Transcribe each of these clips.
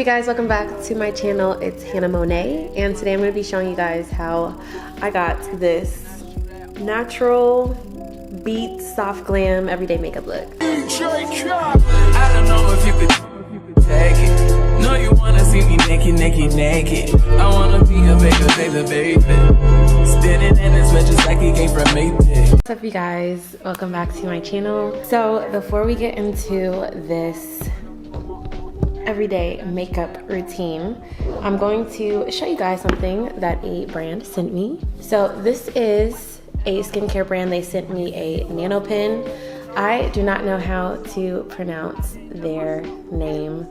Hey guys, welcome back to my channel. It's Hannah Monet, and today I'm going to be showing you guys how I got this natural beat soft glam everyday makeup look. I don't know if you could take it. No, you wanna see me naked. I wanna be a baby. Spinning in his red just like he came from Maytag. What's up, you guys? Welcome back to my channel. So before we get into this everyday makeup routine, I'm going to show you guys something that a brand sent me. So this is a skincare brand. They sent me a nano pen. I do not know how to pronounce their name,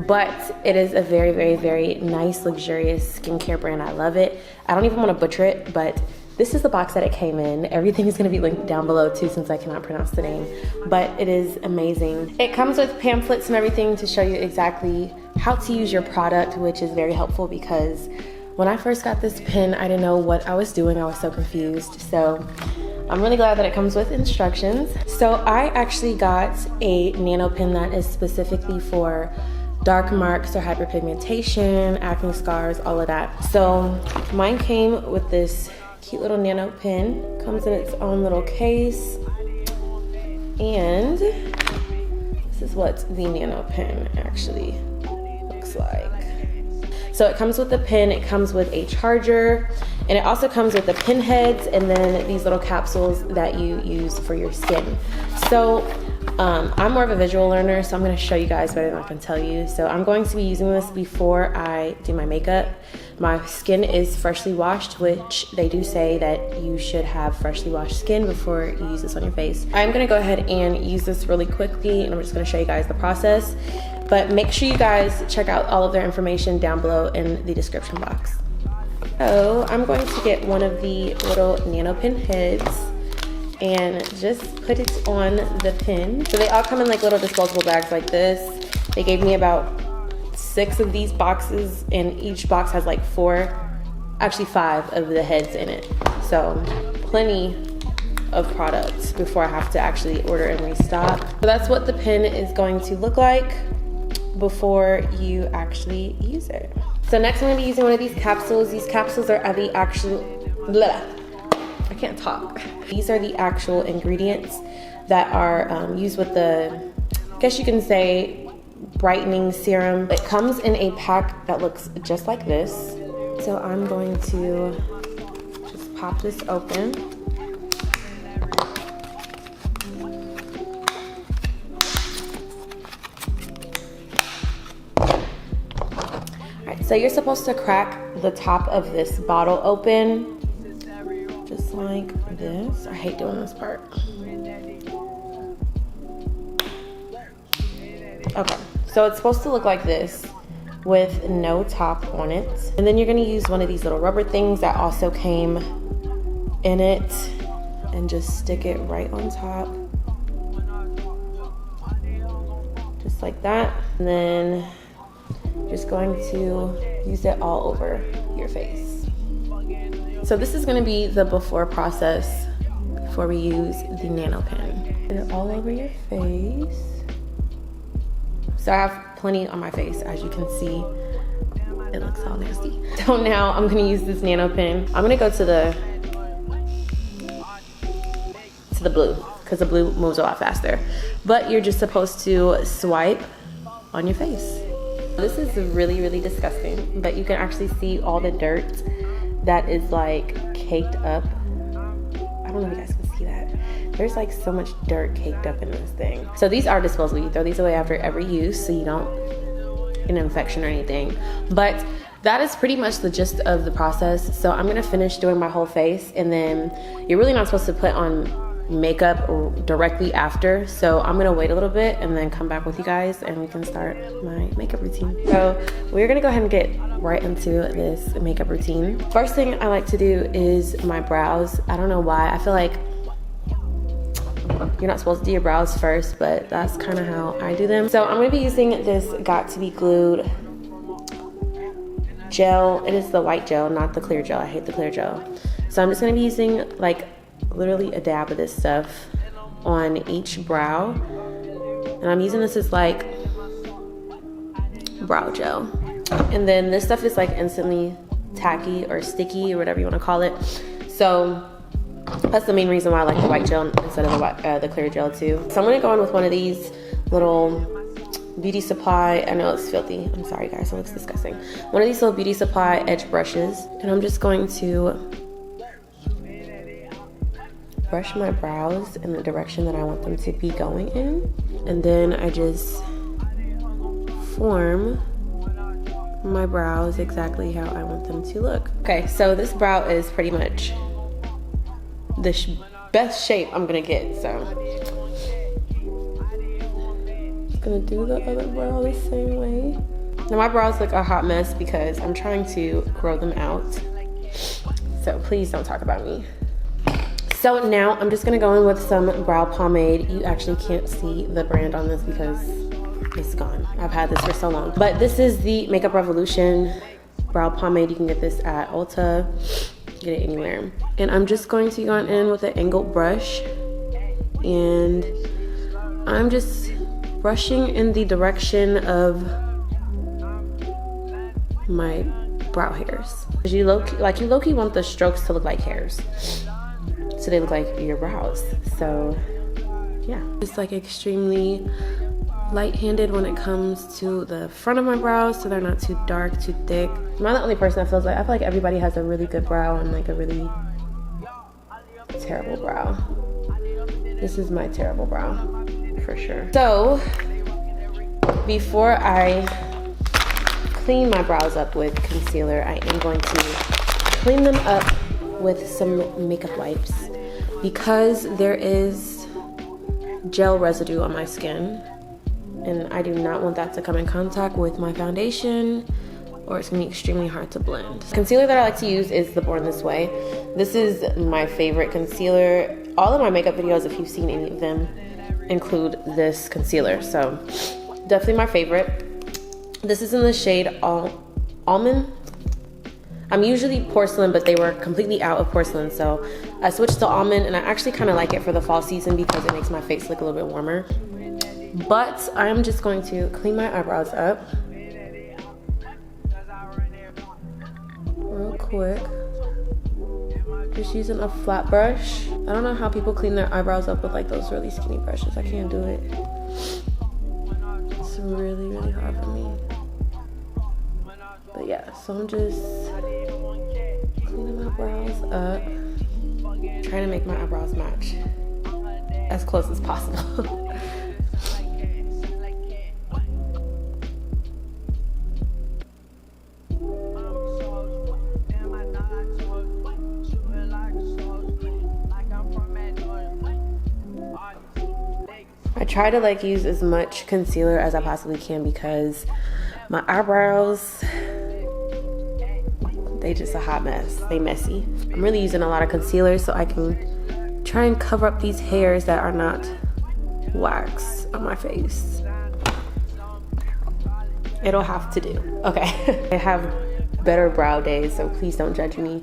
but it is a very, very, very nice, luxurious skincare brand. I love it. I don't even want to butcher it, but this is the box that it came in. Everything is going to be linked down below too, since I cannot pronounce the name, but it is amazing. It comes with pamphlets and everything to show you exactly how to use your product, which is very helpful because when I first got this pen, I didn't know what I was doing. I was so confused. So I'm really glad that it comes with instructions. So I actually got a nano pen that is specifically for dark marks or hyperpigmentation, acne scars, all of that. So mine came with this cute little nano pen. Comes in its own little case. And this is what the nano pen actually looks like. So it comes with the pen, it comes with a charger, and it also comes with the pin heads and then these little capsules that you use for your skin. So I'm more of a visual learner, so I'm going to show you guys better than I can tell you. So I'm going to be using this before I do my makeup. My skin is freshly washed, which they do say that you should have freshly washed skin before you use this on your face. I'm going to go ahead and use this really quickly, and I'm just going to show you guys the process. But make sure you guys check out all of their information down below in the description box. So I'm going to get one of the little nano pen heads and just put it on the pen. So they all come in like little disposable bags like this. They gave me about 6 of these boxes, and each box has like 5 of the heads in it. So plenty of products before I have to actually order and restock. So that's what the pen is going to look like before you actually use it. So next I'm going to be using one of these capsules. These capsules are the actual, I can't talk. These are the actual ingredients that are used with the, I guess you can say, brightening serum. It comes in a pack that looks just like this. So I'm going to just pop this open. So you're supposed to crack the top of this bottle open, just like this. I hate doing this part. Okay, so it's supposed to look like this with no top on it. And then you're gonna use one of these little rubber things that also came in it and just stick it right on top. Just like that. And then just going to use it all over your face. So this is going to be the before process before we use the nano pen. Get it all over your face. So I have plenty on my face, as you can see. It looks all nasty. So now I'm going to use this nano pen. I'm going to go to the blue, because the blue moves a lot faster. But you're just supposed to swipe on your face. This is really, really disgusting, but you can actually see all the dirt that is like caked up. I don't know if you guys can see that. There's like so much dirt caked up in this thing. So these are disposable. You throw these away after every use so you don't get an infection or anything. But that is pretty much the gist of the process. So I'm gonna finish doing my whole face, and then you're really not supposed to put on makeup directly after, so I'm gonna wait a little bit and then come back with you guys and we can start my makeup routine. So we're gonna go ahead and get right into this makeup routine. First thing I like to do is my brows. I don't know why, I feel like you're not supposed to do your brows first, but that's kind of how I do them. So I'm gonna be using this Got To Be Glued gel. It is the white gel, not the clear gel. I hate the clear gel. So I'm just gonna be using like literally a dab of this stuff on each brow, and I'm using this as like brow gel. And then this stuff is like instantly tacky or sticky or whatever you want to call it. So that's the main reason why I like the white gel instead of the clear gel too. So I'm gonna go in with one of these little beauty supply, I know it's filthy, I'm sorry guys, it looks disgusting. One of these little beauty supply edge brushes, and I'm just going to brush my brows in the direction that I want them to be going in. And then I just form my brows exactly how I want them to look. Okay, so this brow is pretty much the best shape I'm gonna get, so gonna do the other brow the same way. Now my brows look a hot mess because I'm trying to grow them out, so please don't talk about me. So now I'm just gonna go in with some brow pomade. You actually can't see the brand on this because it's gone. I've had this for so long, but this is the Makeup Revolution brow pomade. You can get this at Ulta, get it anywhere. And I'm just going to go in with an angled brush, and I'm just brushing in the direction of my brow hairs. You low-key want the strokes to look like hairs, so they look like your brows. So yeah, just like extremely light-handed when it comes to the front of my brows, so they're not too dark, too thick. Am I the only person that feels like, I feel like everybody has a really good brow and like a really terrible brow? This is my terrible brow for sure. So before I clean my brows up with concealer, I am going to clean them up with some makeup wipes because there is gel residue on my skin, and I do not want that to come in contact with my foundation, or it's gonna be extremely hard to blend. Concealer that I like to use is the Born This Way. This is my favorite concealer. All of my makeup videos, if you've seen any of them, include this concealer, so definitely my favorite. This is in the shade Almond. I'm usually porcelain, but they were completely out of porcelain, so I switched to almond, and I actually kind of like it for the fall season because it makes my face look a little bit warmer. But I'm just going to clean my eyebrows up real quick, just using a flat brush. I don't know how people clean their eyebrows up with like those really skinny brushes. I can't do it. It's really, really hard for me. But yeah, so I'm just cleaning my brows up, trying to make my eyebrows match as close as possible. I try to like use as much concealer as I possibly can because my eyebrows, they just a hot mess. They messy. I'm really using a lot of concealer so I can try and cover up these hairs that are not wax on my face. It'll have to do. Okay. I have better brow days, so please don't judge me.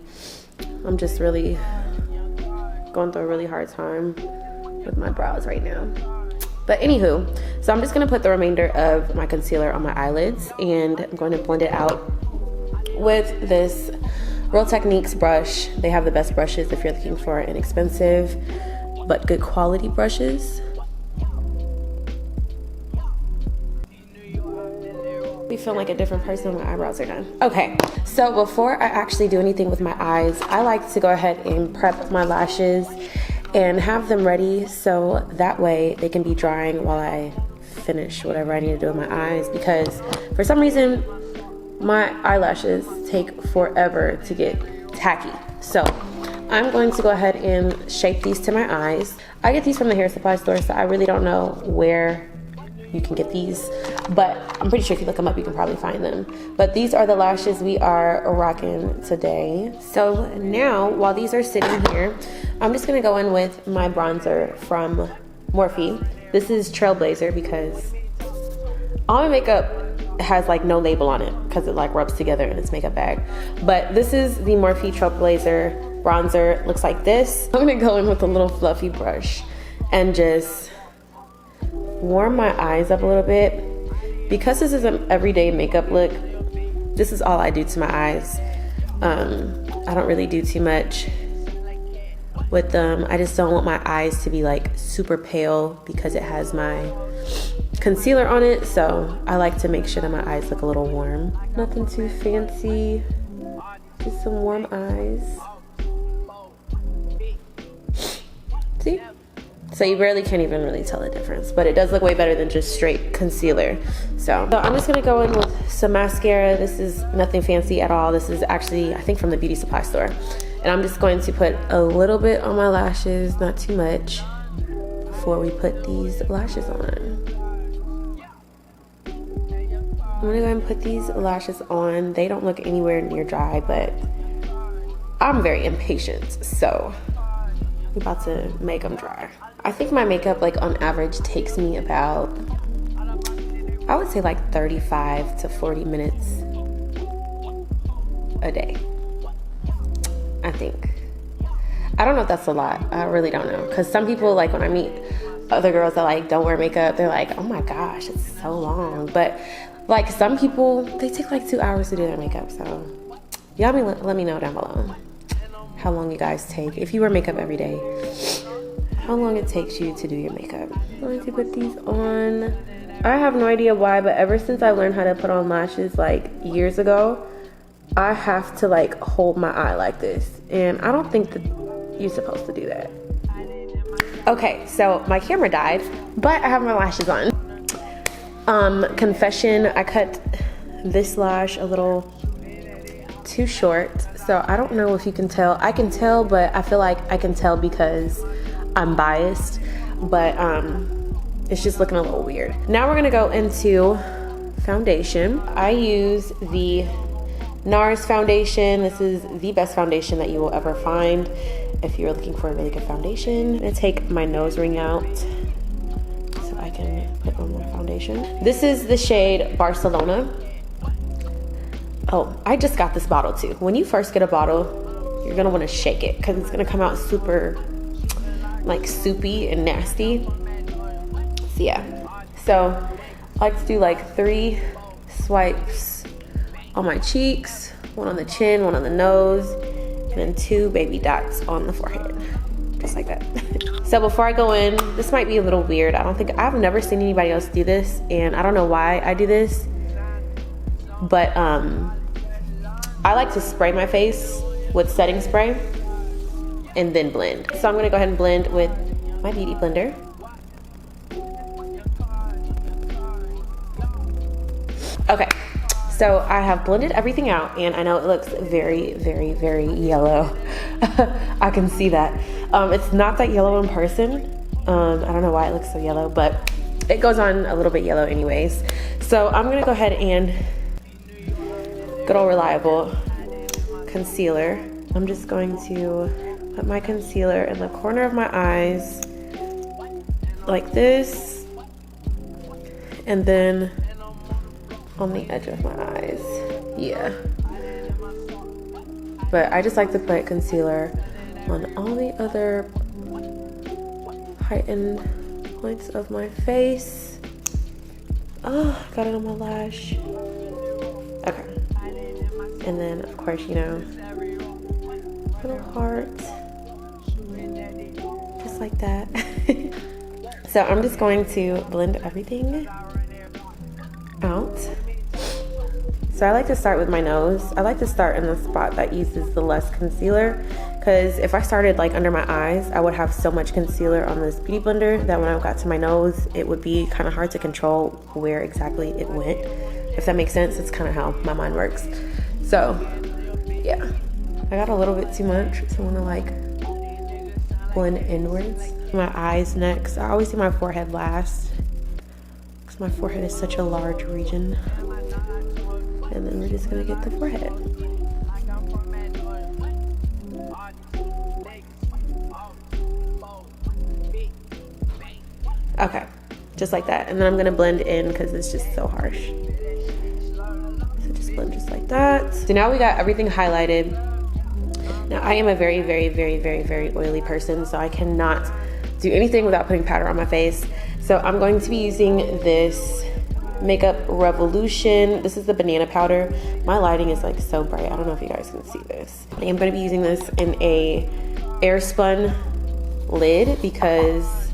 I'm just really going through a really hard time with my brows right now. But anywho, so I'm just gonna put the remainder of my concealer on my eyelids, and I'm going to blend it out with this Real Techniques brush. They have the best brushes if you're looking for inexpensive but good quality brushes. We feel like a different person when my eyebrows are done. Okay, so before I actually do anything with my eyes, I like to go ahead and prep my lashes and have them ready so that way they can be drying while I finish whatever I need to do with my eyes, because for some reason my eyelashes take forever to get tacky. So I'm going to go ahead and shape these to my eyes. I get these from the hair supply store, so I really don't know where you can get these, but I'm pretty sure if you look them up you can probably find them. But these are the lashes we are rocking today. So now while these are sitting here, I'm just gonna go in with my bronzer from Morphe. This is Trailblazer because all my makeup has like no label on it because it like rubs together in its makeup bag. But this is the Morphe Trailblazer bronzer. It looks like this. I'm gonna go in with a little fluffy brush and just warm my eyes up a little bit Because this is an everyday makeup look, this is all I do to my eyes. I don't really do too much with them. I just don't want my eyes to be like super pale because it has my concealer on it. So I like to make sure that my eyes look a little warm. Nothing too fancy, just some warm eyes. See? So you barely can't even really tell the difference, but it does look way better than just straight concealer. So I'm just gonna go in with some mascara. This is nothing fancy at all. This is actually, I think, from the beauty supply store. And I'm just going to put a little bit on my lashes, not too much, before we put these lashes on. I'm gonna go ahead and put these lashes on. They don't look anywhere near dry, but I'm very impatient, so I'm about to make them dry. I think my makeup, like on average, takes me about, I would say like 35 to 40 minutes a day. I think. I don't know if that's a lot. I really don't know. Because some people, like when I meet other girls that like don't wear makeup, they're like, oh my gosh, it's so long. But like some people, they take like 2 hours to do their makeup. So y'all let me know down below how long you guys take. If you wear makeup every day, how long it takes you to do your makeup. I'm going to put these on. I have no idea why, but ever since I learned how to put on lashes like years ago, I have to like hold my eye like this. And I don't think that you're supposed to do that. Okay, so my camera died, but I have my lashes on. Confession, I cut this lash a little too short. So I don't know if you can tell. I can tell, but I feel like I can tell because I'm biased, but it's just looking a little weird. Now we're gonna go into foundation. I use the Nars foundation. This is the best foundation that you will ever find if you're looking for a really good foundation. I'm gonna take my nose ring out so I can put on my foundation. This is the shade Barcelona. Oh, I just got this bottle too. When you first get a bottle, you're gonna wanna shake it because it's gonna come out super like soupy and nasty. So yeah, so I like to do like 3 swipes on my cheeks, 1 on the chin, 1 on the nose, and then 2 baby dots on the forehead, just like that. So before I go in, this might be a little weird. I've never seen anybody else do this, and I don't know why I do this, but I like to spray my face with setting spray and then blend. So I'm gonna go ahead and blend with my beauty blender. Okay, so I have blended everything out, and I know it looks very, very, very yellow. I can see that. It's not that yellow in person. I don't know why it looks so yellow, but it goes on a little bit yellow anyways. So I'm gonna go ahead and good old reliable concealer. I'm just going to put my concealer in the corner of my eyes like this, and then on the edge of my eyes. Yeah, but I just like to put concealer on all the other heightened points of my face. Oh, got it on my lash. Okay, and then of course, you know, little heart, just like that. So I'm just going to blend everything out. So I like to start with my nose. I like to start in the spot that uses the less concealer, because if I started like under my eyes, I would have so much concealer on this beauty blender that when I got to my nose, it would be kind of hard to control where exactly it went. If that makes sense, it's kind of how my mind works. So yeah, I got a little bit too much, so I'm gonna like blend inwards. My eyes next. I always do my forehead last because my forehead is such a large region. And then we're just gonna get the forehead. Okay, just like that. And then I'm gonna blend in because it's just so harsh. So just blend just like that. So now we got everything highlighted. Now I am a very, very, very, very, very oily person, so I cannot do anything without putting powder on my face. So I'm going to be using this Makeup Revolution. This is the banana powder. My lighting is like so bright. I don't know if you guys can see this. I am going to be using this in a air spun lid because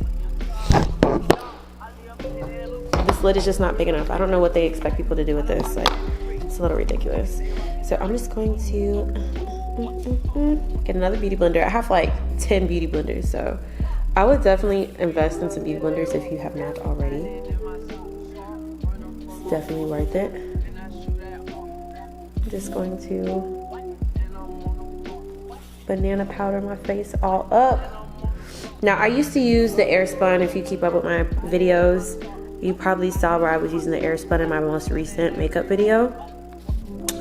this lid is just not big enough. I don't know what they expect people to do with this. Like, it's a little ridiculous. So I'm just going to get another beauty blender. I have like 10 beauty blenders, so I would definitely invest in some beauty blenders if you have not already. It's definitely worth it. I'm just going to banana powder my face all up. Now, I used to use the air spun. If you keep up with my videos, you probably saw where I was using the air spun in my most recent makeup video.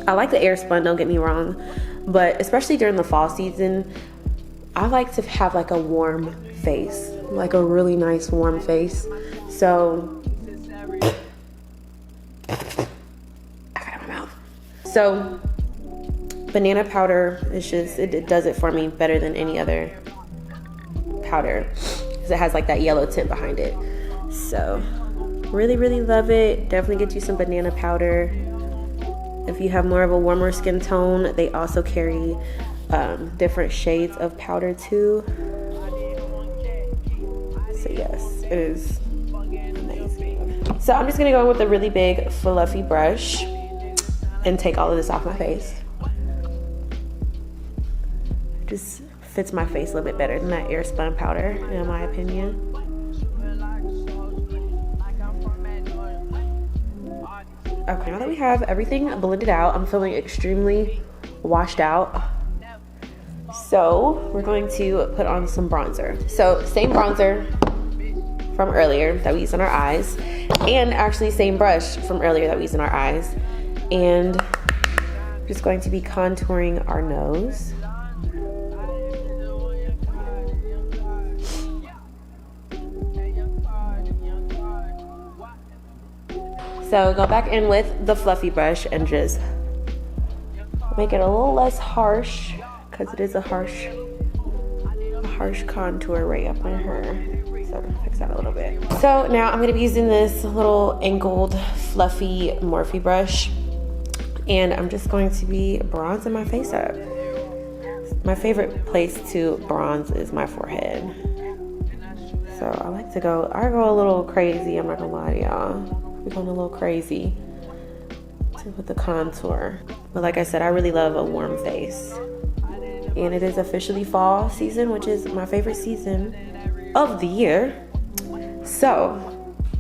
I like the air spun, don't get me wrong, but especially during the fall season, I like to have like a warm face, like a really nice warm face. So, I got it in my mouth. So, banana powder is just, it does it for me better than any other powder because it has like that yellow tint behind it. So, really, really love it. Definitely get you some banana powder. If you have more of a warmer skin tone, they also carry different shades of powder too. So yes, it is amazing. So I'm just gonna go in with a really big fluffy brush and take all of this off my face. Just fits my face a little bit better than that air spun powder, in my opinion. Okay, now that we have everything blended out, I'm feeling extremely washed out. So we're going to put on some bronzer. So same bronzer from earlier that we used on our eyes, and actually same brush from earlier that we used on our eyes. And just going to be contouring our nose. So go back in with the fluffy brush and just make it a little less harsh, because it is a harsh contour right up on her. So fix that a little bit. So now I'm gonna be using this little angled fluffy Morphe brush, and I'm just going to be bronzing my face up. My favorite place to bronze is my forehead. So I go a little crazy, I'm not gonna lie to y'all. We're going a little crazy with the contour. But like I said, I really love a warm face. And it is officially fall season, which is my favorite season of the year. So,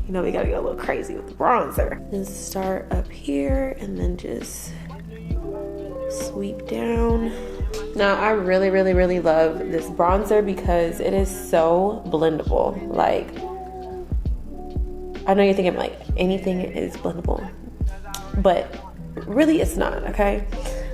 you know, we gotta go a little crazy with the bronzer. Just start up here and then just sweep down. Now, I really, really, really love this bronzer because it is so blendable. Like, I know you're thinking like anything is blendable, but really it's not, okay?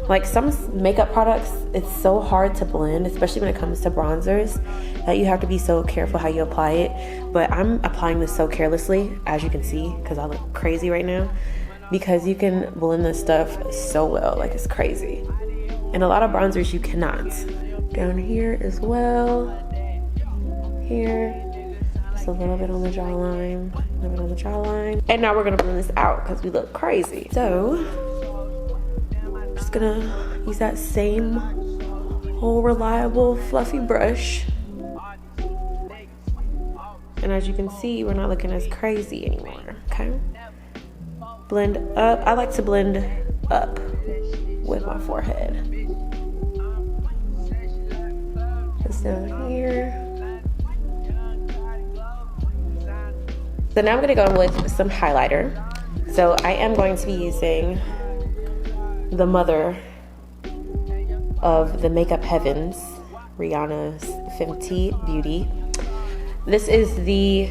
Like some makeup products, it's so hard to blend, especially when it comes to bronzers, that you have to be so careful how you apply it. But I'm applying this so carelessly, as you can see, because I look crazy right now, because you can blend this stuff so well, like it's crazy. And a lot of bronzers you cannot. Down here as well, here. A little bit on the jawline, a little bit on the jawline. And now we're gonna blend this out because we look crazy. So, just gonna use that same old reliable fluffy brush. And as you can see, we're not looking as crazy anymore, okay? Blend up. I like to blend up with my forehead. Just down here. So now I'm gonna go with some highlighter. So I am going to be using the mother of the makeup heavens, Rihanna's Fenty Beauty. This is the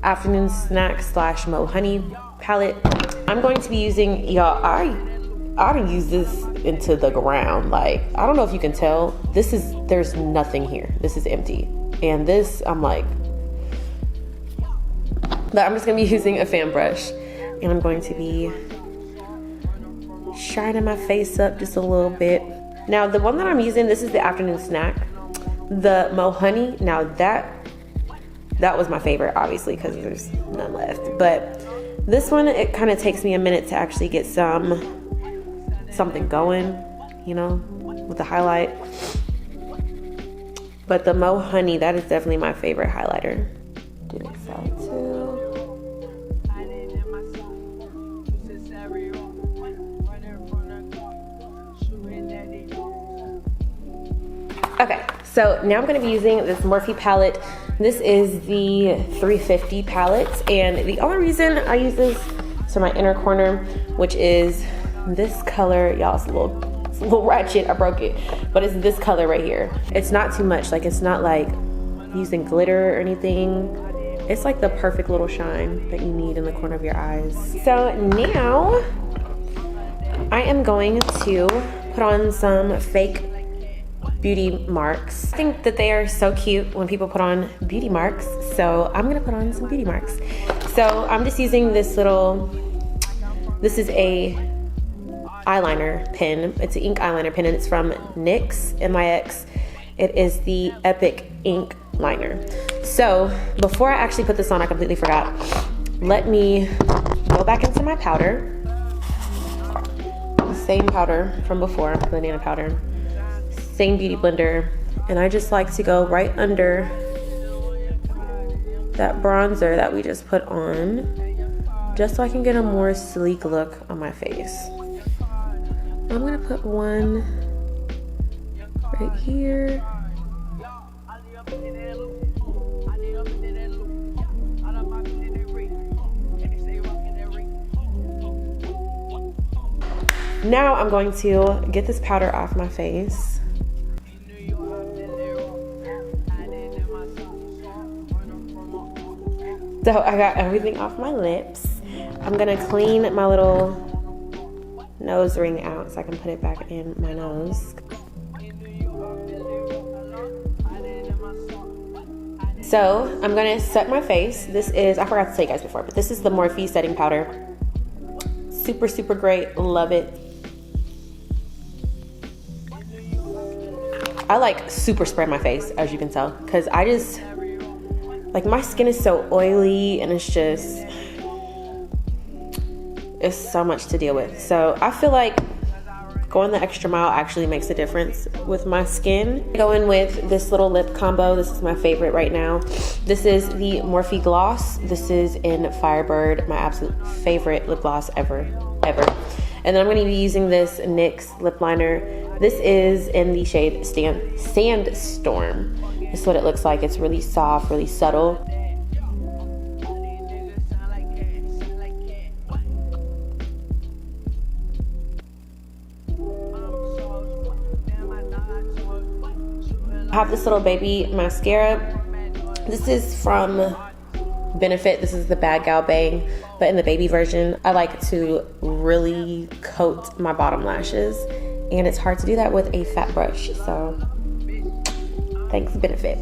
afternoon snack / Mo Honey palette. I'm going to be using, y'all, I done use this into the ground. Like, I don't know if you can tell, there's nothing here. This is empty. And this, I'm like, but I'm just gonna be using a fan brush, and I'm going to be shining my face up just a little bit. Now, the one that I'm using, this is the afternoon snack, the Mo Honey. Now that was my favorite, obviously, because there's none left. But This one, it kind of takes me a minute to actually get something going, you know, with the highlight. But the Mo Honey, that is definitely my favorite highlighter. Do this side too. Okay, so now I'm gonna be using this Morphe palette. This is the 350 palette, and the only reason I use this is for my inner corner, which is this color. Y'all, it's a little ratchet, I broke it, but it's this color right here. It's not too much, like it's not like using glitter or anything. It's like the perfect little shine that you need in the corner of your eyes. So now I am going to put on some fake beauty marks. I think that they are so cute when people put on beauty marks, so I'm gonna put on some beauty marks. So I'm just using this this is a eyeliner pen. It's an ink eyeliner pen, and it's from NYX, NYX. It is the Epic Ink Liner. So before I actually put this on, I completely forgot. Let me go back into my powder. The same powder from before, banana powder. Same beauty blender, and I just like to go right under that bronzer that we just put on, just so I can get a more sleek look on my face. I'm gonna put one right here. Now I'm going to get this powder off my face. So I got everything off my lips. I'm gonna clean my little nose ring out so I can put it back in my nose. So I'm gonna set my face. This is, I forgot to tell you guys before, but this is the Morphe setting powder. Super, super great, love it. I like super spread my face, as you can tell, because I just, like, my skin is so oily, and it's so much to deal with. So I feel like going the extra mile actually makes a difference with my skin. I go in with this little lip combo. This is my favorite right now. This is the Morphe Gloss. This is in Firebird, my absolute favorite lip gloss ever. And then I'm gonna be using this NYX lip liner. This is in the shade Sandstorm. This is what it looks like. It's really soft, really subtle. I have this little baby mascara. This is from Benefit. This is the Bad Gal Bang, but in the baby version. I like to really coat my bottom lashes, and it's hard to do that with a fat brush, so thanks, Benefit.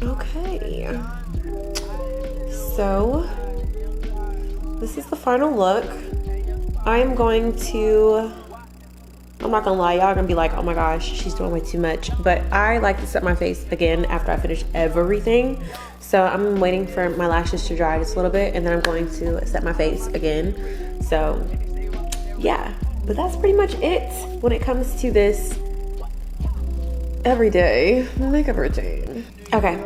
Okay, so this is the final look. I am going to, I'm not gonna lie, y'all are gonna be like, oh my gosh, she's doing way too much. But I like to set my face again after I finish everything. So I'm waiting for my lashes to dry just a little bit, and then I'm going to set my face again. So yeah, but that's pretty much it when it comes to this everyday makeup routine. Okay,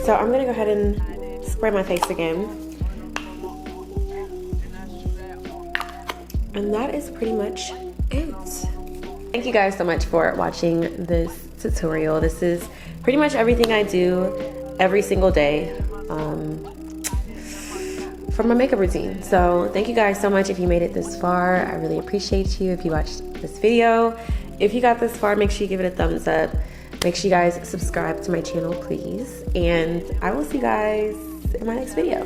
so I'm gonna go ahead and spray my face again. And that is pretty much it. Thank you guys so much for watching this tutorial. This is pretty much everything I do every single day for my makeup routine. So thank you guys so much if you made it this far. I really appreciate you if you watched this video. If you got this far, make sure you give it a thumbs up. Make sure you guys subscribe to my channel, please. And I will see you guys in my next video.